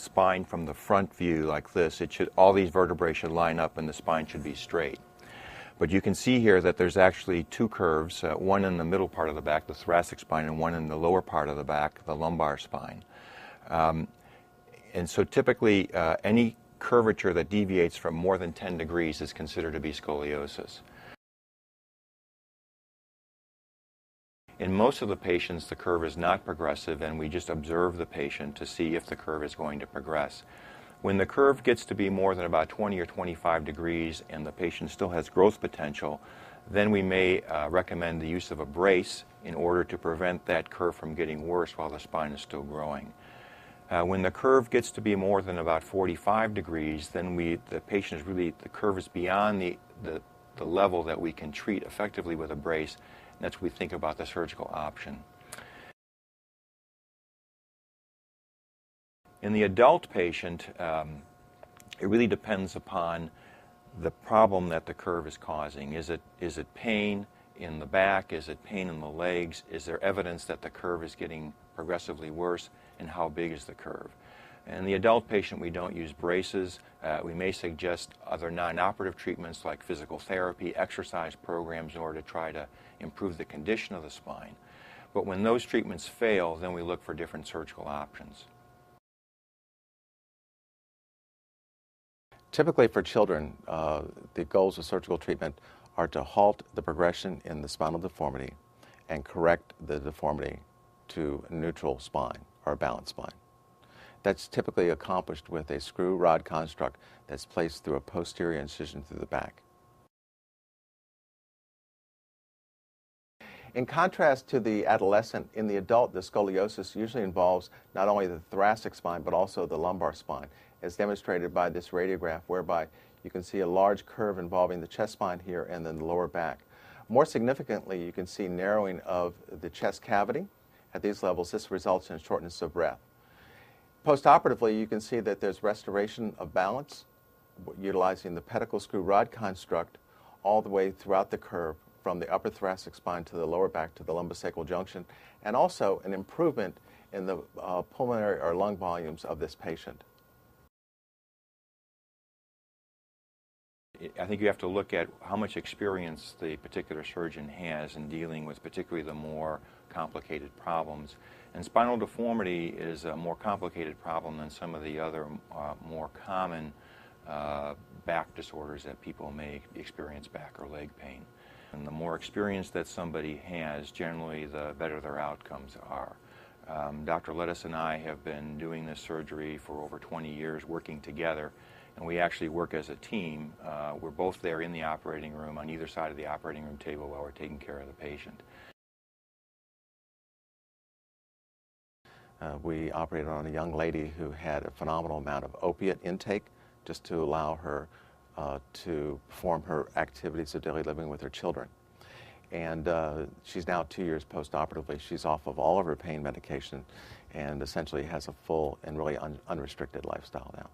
spine from the front view like this, all these vertebrae should line up and the spine should be straight. But you can see here that there's actually two curves, one in the middle part of the back, the thoracic spine, and one in the lower part of the back, the lumbar spine. And so typically any curvature that deviates from more than 10 degrees is considered to be scoliosis. In most of the patients, the curve is not progressive, and we just observe the patient to see if the curve is going to progress. When the curve gets to be more than about 20 or 25 degrees and the patient still has growth potential, then we may recommend the use of a brace in order to prevent that curve from getting worse while the spine is still growing. When the curve gets to be more than about 45 degrees, then the curve is beyond the level that we can treat effectively with a brace, and that's what we think about the surgical option. In the adult patient, it really depends upon the problem that the curve is causing. Is it pain in the back? Is it pain in the legs? Is there evidence that the curve is getting progressively worse? And how big is the curve? In the adult patient, we don't use braces. We may suggest other non-operative treatments like physical therapy, exercise programs in order to try to improve the condition of the spine. But when those treatments fail, then we look for different surgical options. Typically for children, the goals of surgical treatment are to halt the progression in the spinal deformity and correct the deformity to a neutral spine or a balanced spine. That's typically accomplished with a screw rod construct that's placed through a posterior incision through the back. In contrast to the adolescent, in the adult, the scoliosis usually involves not only the thoracic spine but also the lumbar spine, as demonstrated by this radiograph, whereby you can see a large curve involving the chest spine here and then the lower back. More significantly, you can see narrowing of the chest cavity. At these levels, this results in shortness of breath. Postoperatively, you can see that there's restoration of balance utilizing the pedicle screw rod construct all the way throughout the curve from the upper thoracic spine to the lower back to the lumbosacral junction, and also an improvement in the pulmonary or lung volumes of this patient. I think you have to look at how much experience the particular surgeon has in dealing with particularly the more complicated problems. And spinal deformity is a more complicated problem than some of the other more common back disorders that people may experience, back or leg pain. And the more experience that somebody has, generally the better their outcomes are. Dr. Lettuce and I have been doing this surgery for over 20 years, working together, and we actually work as a team. We're both there in the operating room on either side of the operating room table while we're taking care of the patient. We operated on a young lady who had a phenomenal amount of opiate intake just to allow her to perform her activities of daily living with her children. And she's now 2 years post-operatively. She's off of all of her pain medication and essentially has a full and really unrestricted lifestyle now.